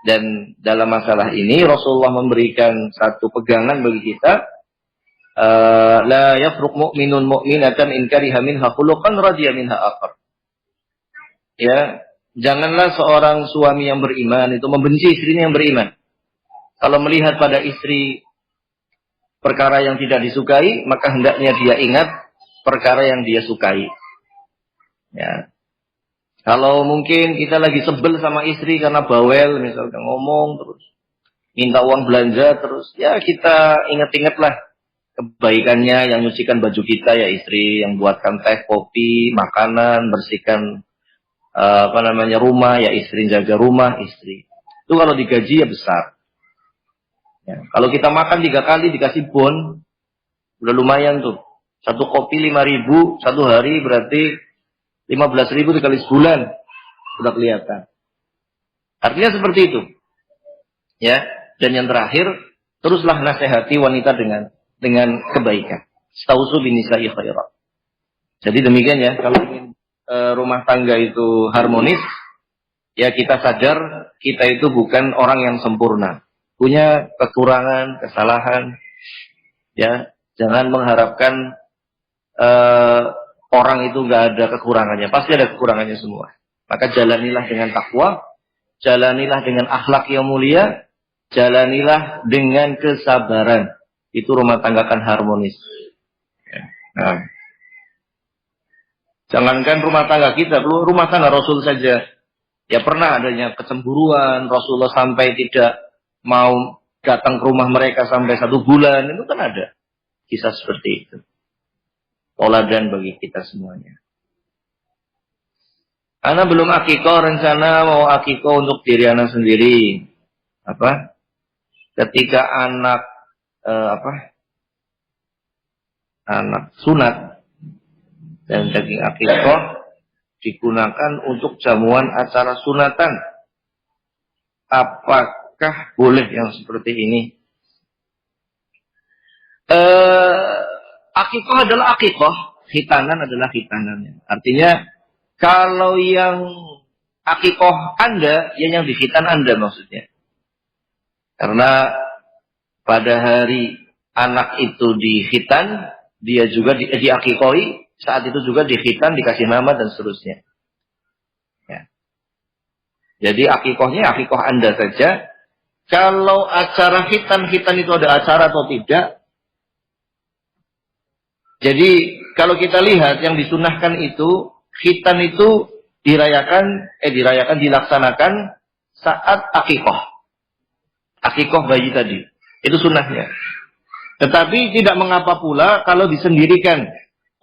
Dan dalam masalah ini Rasulullah memberikan satu pegangan bagi kita. La yafruq mu'minun mu'minatan in kariha minha khuluqan radiya minha akhar. Ya, janganlah seorang suami yang beriman itu membenci istrinya yang beriman. Kalau melihat pada istri perkara yang tidak disukai, maka hendaknya dia ingat perkara yang dia sukai. Ya. Kalau mungkin kita lagi sebel sama istri karena bawel, misalkan ngomong terus, minta uang belanja terus, ya kita ingat-ingatlah kebaikannya, yang nyucikan baju kita ya istri, yang buatkan teh, kopi, makanan, bersihkan rumah ya istri, jaga rumah istri. Itu kalau digaji ya besar. Ya, kalau kita makan 3 kali dikasih bon, udah lumayan tuh. Satu kopi 5.000 satu hari berarti 15.000 dikali sebulan, udah kelihatan. Artinya seperti itu. Ya, dan yang terakhir, teruslah nasihati wanita dengan kebaikan. Stausu binisa'i khairat. Jadi demikian ya, kalau ingin rumah tangga itu harmonis, ya kita sadar kita itu bukan orang yang sempurna. Punya kekurangan, kesalahan. Ya, jangan mengharapkan orang itu nggak ada kekurangannya. Pasti ada kekurangannya semua. Maka jalanilah dengan takwa, jalanilah dengan akhlak yang mulia, jalanilah dengan kesabaran. Itu rumah tangga akan harmonis. Nah, jangankan rumah tangga kita, rumah tangga Rasul saja. Ya pernah adanya kecemburuan, Rasulullah sampai tidak mau datang ke rumah mereka sampai 1 bulan. Itu kan ada kisah seperti itu. Toladan bagi kita semuanya. Ana belum akikoh, rencana mau akikoh untuk diri ana sendiri. Apa? Ketika anak anak sunat dan daging akikoh digunakan untuk jamuan acara sunatan. Apakah boleh yang seperti ini? Akikoh adalah akikoh, khitanan adalah khitanannya. Artinya kalau yang akikoh Anda, ya yang dikhitan Anda maksudnya. Karena pada hari anak itu dikhitan, dia juga diakikoi, saat itu juga dikhitan, dikasih nama dan seterusnya. Ya. Jadi akikohnya akikoh Anda saja. Kalau acara khitan itu ada acara atau tidak? Jadi kalau kita lihat yang disunahkan itu, khitan itu dilaksanakan saat akikoh. Akikoh bayi tadi. Itu sunnahnya. Tetapi tidak mengapa pula kalau disendirikan.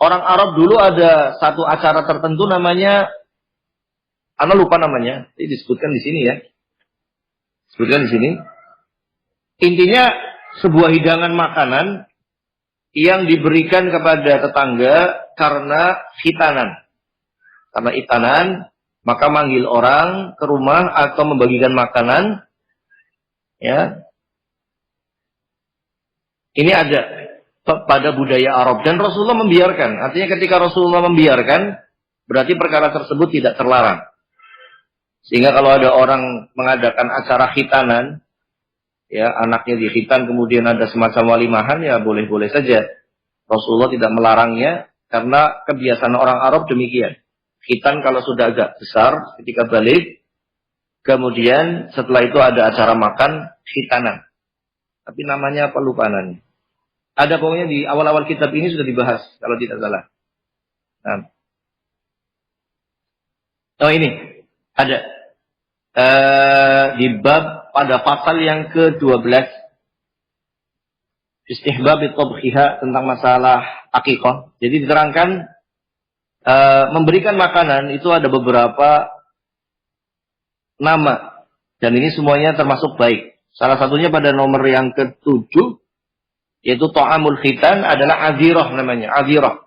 Orang Arab dulu ada satu acara tertentu namanya, ana lupa namanya, ini disebutkan di sini ya. Disebutkan di sini. Intinya sebuah hidangan makanan yang diberikan kepada tetangga karena khitanan. Karena khitanan, maka manggil orang ke rumah atau membagikan makanan. Ya. Ini ada pada budaya Arab dan Rasulullah membiarkan. Artinya ketika Rasulullah membiarkan, berarti perkara tersebut tidak terlarang. Sehingga kalau ada orang mengadakan acara khitanan, ya anaknya dikhitan kemudian ada semacam walimahan, ya boleh-boleh saja. Rasulullah tidak melarangnya karena kebiasaan orang Arab demikian. Khitan kalau sudah agak besar ketika balik, kemudian setelah itu ada acara makan khitanan. Tapi namanya apa lupa nanti. Ada pokoknya di awal-awal kitab ini sudah dibahas kalau tidak salah. Nah. Oh ini ada di bab pada pasal yang ke-12 istihbab at-tabkhiyah tentang masalah akikah. Jadi diterangkan memberikan makanan itu ada beberapa nama dan ini semuanya termasuk baik. Salah satunya pada nomor yang ke-7 yaitu ta'amul khitan adalah azirah namanya, azirah.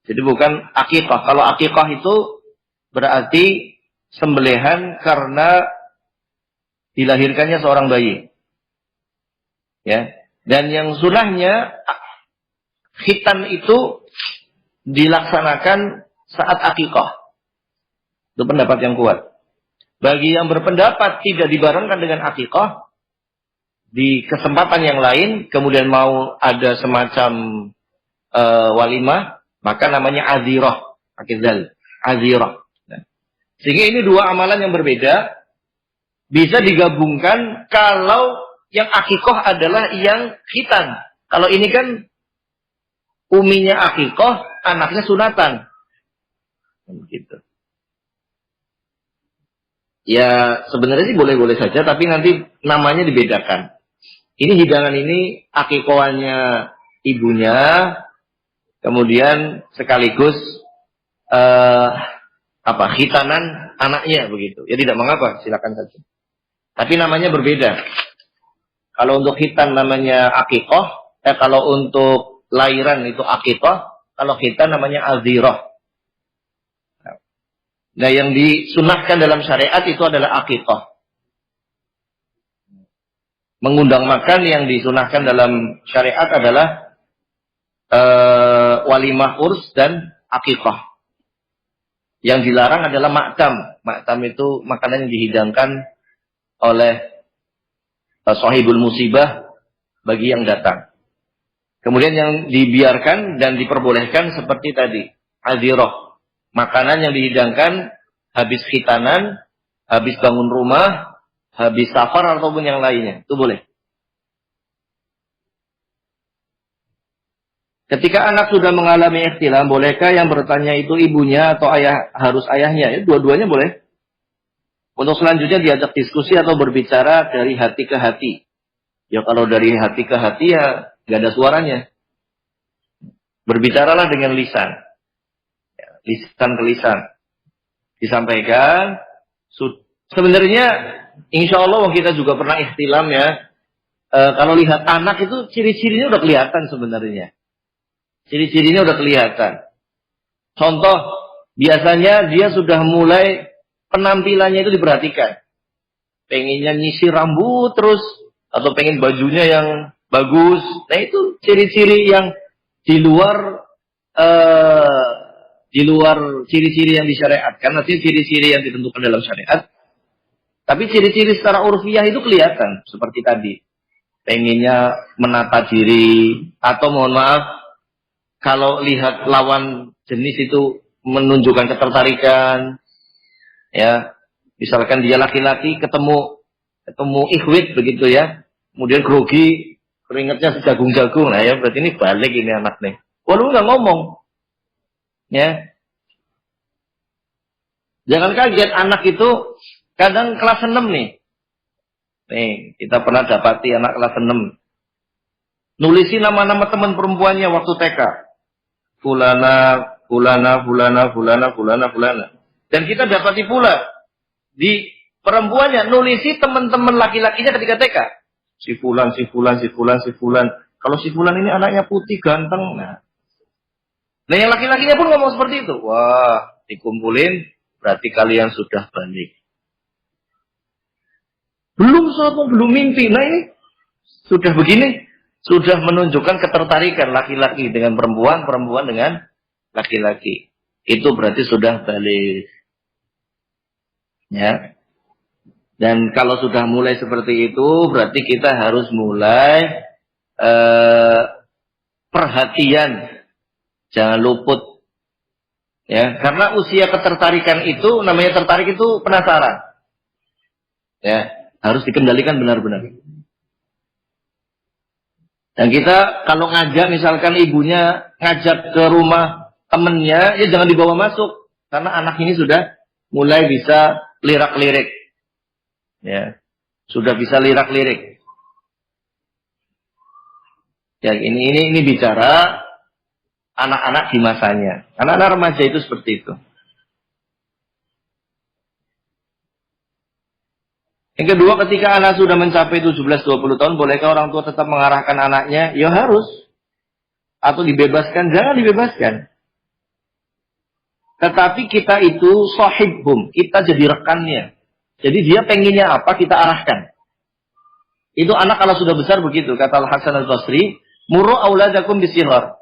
Jadi bukan akikah. Kalau akikah itu berarti sembelihan karena dilahirkannya seorang bayi. Ya. Dan yang sunahnya khitan itu dilaksanakan saat akikah. Itu pendapat yang kuat. Bagi yang berpendapat tidak dibarengkan dengan akikah, di kesempatan yang lain, kemudian mau ada semacam walimah, maka namanya azirah. Akizal, azirah. Nah. Sehingga ini dua amalan yang berbeda, bisa digabungkan kalau yang akikah adalah yang khitan. Kalau ini kan uminya akikah, anaknya sunatan. Begitu. Ya sebenarnya sih boleh-boleh saja, tapi nanti namanya dibedakan. Ini hidangan ini akikohannya ibunya, kemudian sekaligus khitanan anaknya begitu. Ya tidak mengapa, silakan saja. Tapi namanya berbeda. Kalau untuk khitan namanya akikoh, kalau untuk lahiran itu akikoh, kalau khitan namanya azirah. Nah, yang disunahkan dalam syariat itu adalah akikah. Mengundang makan yang disunahkan dalam syariat adalah walimah urs dan akikah. Yang dilarang adalah maktam. Maktam itu makanan yang dihidangkan oleh sahibul musibah bagi yang datang. Kemudian yang dibiarkan dan diperbolehkan seperti tadi, azirah. Makanan yang dihidangkan habis khitanan, habis bangun rumah, habis safar ataupun yang lainnya. Itu boleh. Ketika anak sudah mengalami ikhtilam, bolehkah yang bertanya itu ibunya atau ayah harus ayahnya? Ya, dua-duanya boleh. Untuk selanjutnya diajak diskusi atau berbicara dari hati ke hati. Ya kalau dari hati ke hati ya nggak ada suaranya. Berbicaralah dengan lisan. Lisan ke lisan disampaikan. Sebenarnya insya Allah kita juga pernah ikhtilam ya. Kalau lihat anak itu ciri-cirinya udah kelihatan sebenarnya. Ciri-cirinya udah kelihatan. Contoh Biasanya dia sudah mulai penampilannya itu diperhatikan. Pengennya nyisir rambut terus, atau pengen bajunya yang bagus. Nah itu ciri-ciri yang di luar ciri-ciri yang disyariatkan, artinya ciri-ciri yang ditentukan dalam syariat. Tapi ciri-ciri secara urfiah itu kelihatan seperti tadi. Pengennya menata diri, atau mohon maaf, kalau lihat lawan jenis itu menunjukkan ketertarikan, ya, misalkan dia laki-laki ketemu ikhwit begitu ya, kemudian grogi, keringatnya sejagung-jagung, nah ya berarti ini balik ini anak nih. Walau nggak ngomong, ya, jangan kaget anak itu kadang kelas 6 nih. Nih, kita pernah dapati anak kelas 6. Nulisi nama-nama teman perempuannya waktu TK. Fulana. Dan kita dapati pula di perempuannya nulisi teman-teman laki-lakinya ketika TK. Si fulan. Kalau si fulan ini anaknya putih, ganteng. Nah yang laki-lakinya pun ngomong seperti itu. Wah, dikumpulin, berarti kalian sudah balik. Belum sholat, belum mimpi. Nah ini sudah begini, sudah menunjukkan ketertarikan laki-laki dengan perempuan, perempuan dengan laki-laki. Itu berarti sudah balik. Ya. Dan kalau sudah mulai seperti itu, berarti kita harus mulai perhatian, jangan luput. Ya, karena usia ketertarikan itu, namanya tertarik itu penasaran. Ya. Harus dikendalikan benar-benar. Dan kita kalau ngajak, misalkan ibunya ngajak ke rumah temennya, ya jangan dibawa masuk. Karena anak ini sudah mulai bisa lirak-lirik. Ya, sudah bisa lirak-lirik. Ya, ini bicara anak-anak di masanya. Anak-anak remaja itu seperti itu. Yang kedua, ketika anak sudah mencapai 17-20 tahun, bolehkah orang tua tetap mengarahkan anaknya? Ya harus. Atau dibebaskan? Jangan dibebaskan. Tetapi kita itu sahibhum. Kita jadi rekannya. Jadi dia pengennya apa, kita arahkan. Itu anak kalau sudah besar begitu. Kata Al-Hasan Al-Basri, muru auladakum bisihar.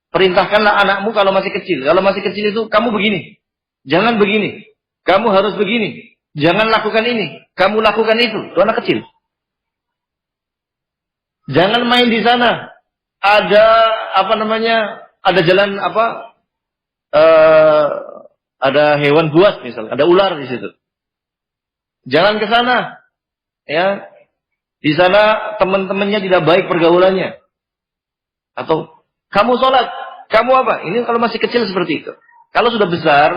Perintahkanlah anakmu kalau masih kecil. Kalau masih kecil itu, kamu begini. Jangan begini. Kamu harus begini. Jangan lakukan ini, kamu lakukan itu. Itu anak kecil. Jangan main di sana. Ada ada jalan ada hewan buas misalnya, ada ular di situ. Jangan ke sana. Ya. Di sana teman-temannya tidak baik pergaulannya. Atau kamu sholat, kamu apa? Ini kalau masih kecil seperti itu. Kalau sudah besar,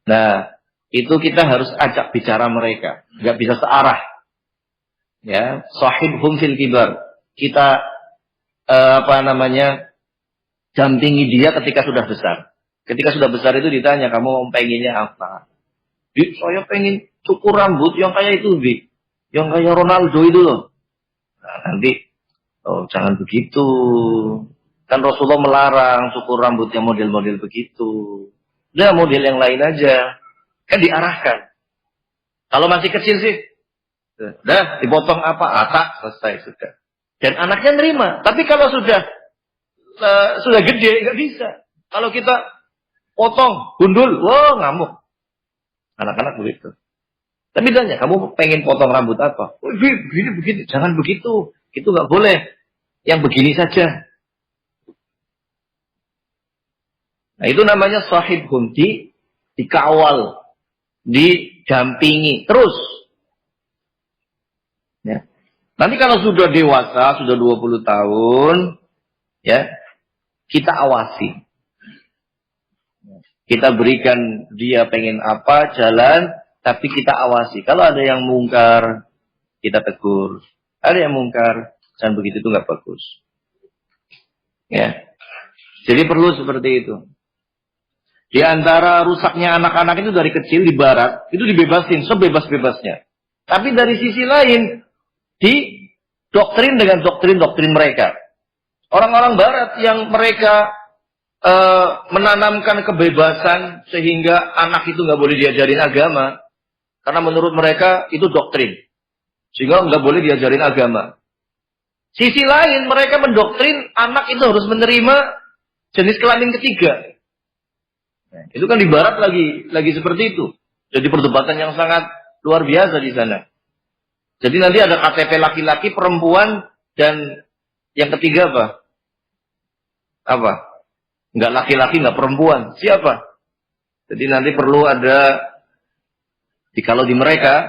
nah itu kita harus ajak bicara mereka. Nggak bisa searah. Ya, sahibhum fil kibar. Kita dampingi dia ketika sudah besar. Ketika sudah besar itu ditanya, kamu pengennya apa? Saya pengen cukur rambut yang kayak itu, Bi. Yang kayak Ronaldo itu loh. Nah, nanti, jangan begitu. Kan Rasulullah melarang cukur rambut yang model-model begitu. Udah model yang lain aja. Kan diarahkan. Kalau masih kecil sih, udah dipotong atak, selesai sudah. Dan anaknya nerima. Tapi kalau sudah gede, nggak bisa. Kalau kita potong, gundul, wah ngamuk. Anak-anak begitu. Tapi tanya, kamu pengen potong rambut apa? Oh, begini, jangan begitu. Itu nggak boleh. Yang begini saja. Nah itu namanya sahib hunti, dikawal. Didampingi terus. Ya. Nanti kalau sudah dewasa, sudah 20 tahun, ya, kita awasi. Kita berikan dia pengen apa, jalan, tapi kita awasi. Kalau ada yang mungkar, kita tegur. Ada yang mungkar, jangan begitu, itu nggak bagus. Ya. Jadi perlu seperti itu. Di antara rusaknya anak-anak itu dari kecil di barat, itu dibebasin sebebas-bebasnya. Tapi dari sisi lain, didoktrin dengan doktrin-doktrin mereka. Orang-orang barat yang mereka menanamkan kebebasan sehingga anak itu nggak boleh diajarin agama. Karena menurut mereka itu doktrin. Sehingga nggak boleh diajarin agama. Sisi lain mereka mendoktrin anak itu harus menerima jenis kelamin ketiga. Nah, itu kan di barat lagi seperti itu. Jadi perdebatan yang sangat luar biasa di sana. Jadi nanti ada KTP laki-laki, perempuan, dan yang ketiga apa? Apa? Nggak laki-laki, nggak perempuan. Siapa? Jadi nanti perlu ada, kalau di mereka,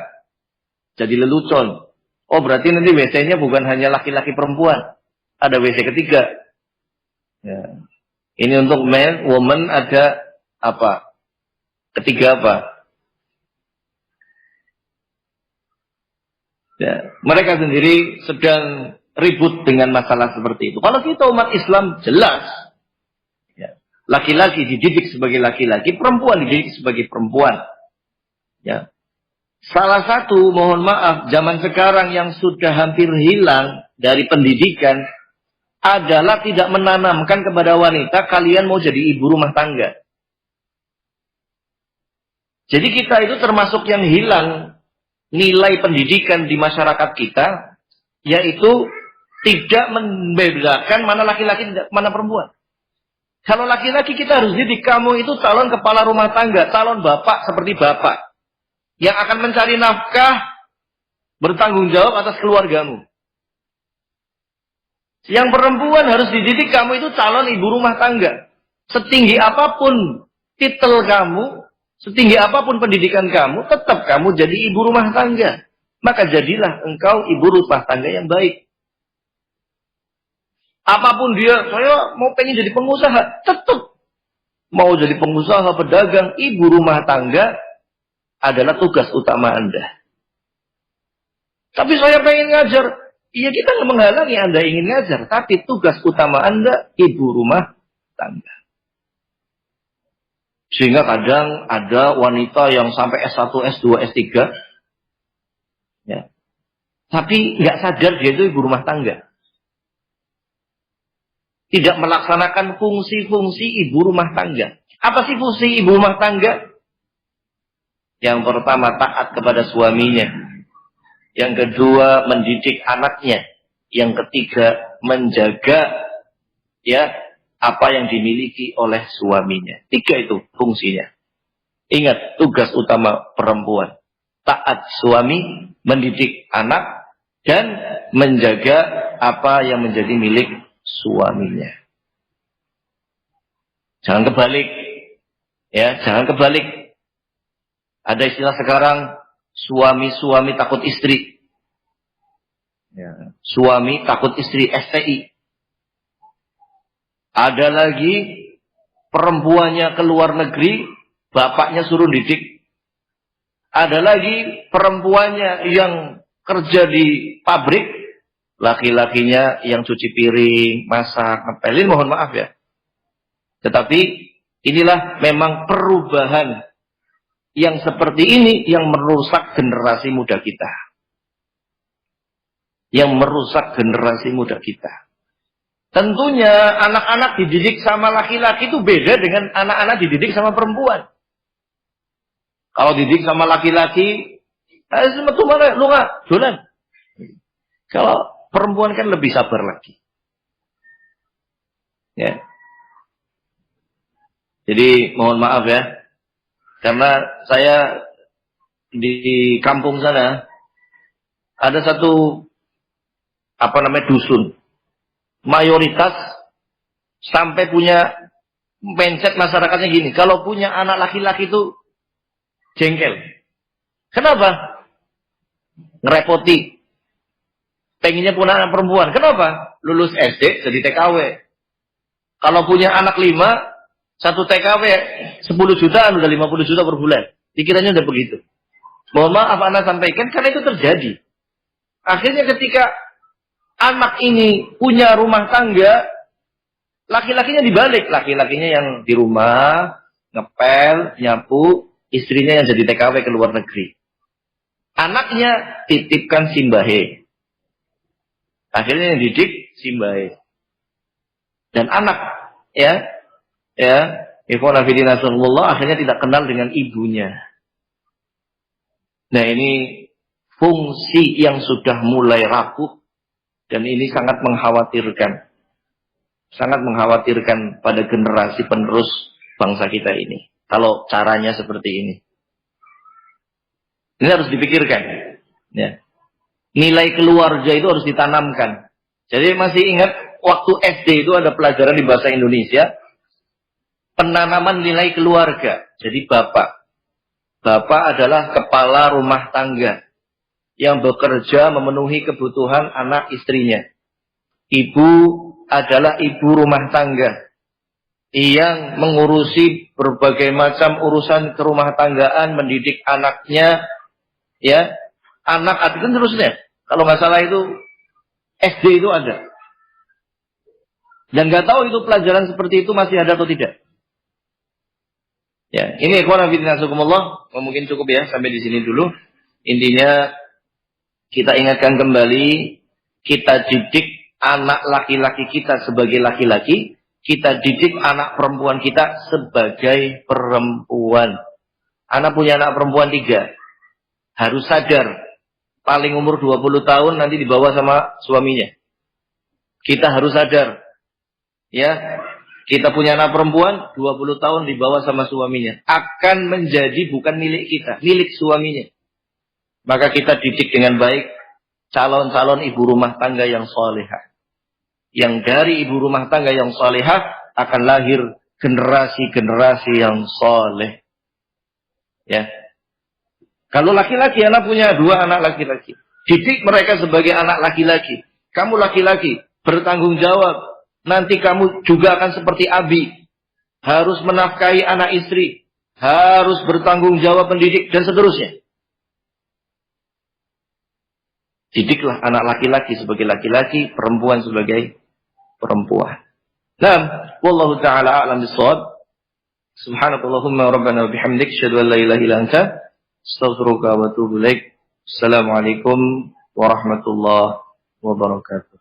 jadi lelucon. Oh berarti nanti WC-nya bukan hanya laki-laki perempuan. Ada WC ketiga. Ya. Ini untuk man, woman ada apa? Ketiga apa? Ya. Mereka sendiri sedang ribut dengan masalah seperti itu. Kalau kita umat Islam jelas. Ya. Laki-laki dididik sebagai laki-laki, perempuan dididik sebagai perempuan. Ya. Salah satu, mohon maaf, zaman sekarang yang sudah hampir hilang dari pendidikan adalah tidak menanamkan kepada wanita, kalian mau jadi ibu rumah tangga. Jadi kita itu termasuk yang hilang nilai pendidikan di masyarakat kita, yaitu tidak membedakan mana laki-laki, mana perempuan. Kalau laki-laki kita harus didik, kamu itu calon kepala rumah tangga, calon bapak seperti bapak. Yang akan mencari nafkah, bertanggung jawab atas keluargamu. Yang perempuan harus dididik, kamu itu calon ibu rumah tangga. Setinggi apapun titel kamu, setinggi apapun pendidikan kamu, tetap kamu jadi ibu rumah tangga. Maka jadilah engkau ibu rumah tangga yang baik. Apapun dia, saya mau pengen jadi pengusaha, tetap mau jadi pengusaha, pedagang, ibu rumah tangga adalah tugas utama Anda. Tapi saya pengen ngajar. Iya, kita nggak menghalangi Anda ingin ngajar. Tapi tugas utama Anda, ibu rumah tangga. Sehingga kadang ada wanita yang sampai S1, S2, S3. Ya. Tapi nggak sadar dia itu ibu rumah tangga. Tidak melaksanakan fungsi-fungsi ibu rumah tangga. Apa sih fungsi ibu rumah tangga? Yang pertama, taat kepada suaminya. Yang kedua, mendidik anaknya. Yang ketiga, menjaga ya apa yang dimiliki oleh suaminya. 3 itu fungsinya. Ingat, tugas utama perempuan. Taat suami, mendidik anak, dan menjaga apa yang menjadi milik suaminya. Jangan kebalik. Ya, jangan kebalik. Ada istilah sekarang, suami-suami takut istri. Ya. Suami takut istri, STI. Ada lagi, perempuannya ke luar negeri, bapaknya suruh didik. Ada lagi, perempuannya yang kerja di pabrik, laki-lakinya yang cuci piring, masak, ngepelin, mohon maaf ya. Tetapi, inilah memang perubahan yang seperti ini yang merusak generasi muda kita. Yang merusak generasi muda kita. Tentunya anak-anak dididik sama laki-laki itu beda dengan anak-anak dididik sama perempuan. Kalau dididik sama laki-laki, metu mana lu nggak dolan. Kalau perempuan kan lebih sabar lagi. Ya. Jadi mohon maaf ya. Karena saya di kampung sana ada satu dusun. Mayoritas sampai punya mindset masyarakatnya gini. Kalau punya anak laki-laki itu jengkel. Kenapa? Ngerepoti. Pengennya punya anak perempuan. Kenapa? Lulus SD jadi TKW. Kalau punya anak 5, satu TKW 10 jutaan, udah 50 juta per bulan. Pikirannya udah begitu. Mohon maaf Anda sampaikan, karena itu terjadi. Akhirnya ketika anak ini punya rumah tangga, laki-lakinya dibalik. Laki-lakinya yang di rumah, ngepel, nyapu, istrinya yang jadi TKW ke luar negeri. Anaknya titipkan simbahe. Akhirnya yang didik simbahe. Dan anak, ya, ya, ikhwan fillah nasallallahu, akhirnya tidak kenal dengan ibunya. Nah, ini fungsi yang sudah mulai rapuh dan ini sangat mengkhawatirkan. Sangat mengkhawatirkan pada generasi penerus bangsa kita ini. Kalau caranya seperti ini. Ini harus dipikirkan. Ya. Nilai keluarga itu harus ditanamkan. Jadi masih ingat waktu SD itu ada pelajaran di bahasa Indonesia. Penanaman nilai keluarga. Jadi bapak. Bapak adalah kepala rumah tangga. Yang bekerja memenuhi kebutuhan anak istrinya. Ibu adalah ibu rumah tangga yang mengurusi berbagai macam urusan kerumah tanggaan, mendidik anaknya, ya, anak dan terusnya. Kalau nggak salah itu SD itu ada. Dan nggak tahu itu pelajaran seperti itu masih ada atau tidak. Ya, ini ikhwan fillah nasakumullah, mungkin cukup ya sampai di sini dulu. Intinya kita ingatkan kembali, kita didik anak laki-laki kita sebagai laki-laki, kita didik anak perempuan kita sebagai perempuan. Anak punya anak perempuan 3. Harus sadar, paling umur 20 tahun nanti dibawa sama suaminya. Kita harus sadar, ya, kita punya anak perempuan 20 tahun dibawa sama suaminya. Akan menjadi bukan milik kita, milik suaminya. Maka kita didik dengan baik calon-calon ibu rumah tangga yang salihah. Yang dari ibu rumah tangga yang salihah akan lahir generasi-generasi yang saleh. Ya. Kalau laki-laki, anak punya 2 anak laki-laki. Didik mereka sebagai anak laki-laki. Kamu laki-laki, bertanggung jawab. Nanti kamu juga akan seperti Abi. Harus menafkahi anak istri. Harus bertanggung jawab mendidik dan seterusnya. Didiklah anak laki-laki sebagai laki-laki, perempuan sebagai perempuan. Nah, wallahu ta'ala a'lam bissawab. Subhanakallahumma rabbana wa bihamdik, asyhadu an la ilaha illa anta, astaghfiruka wa atubu ilaik. Assalamualaikum warahmatullahi wabarakatuh.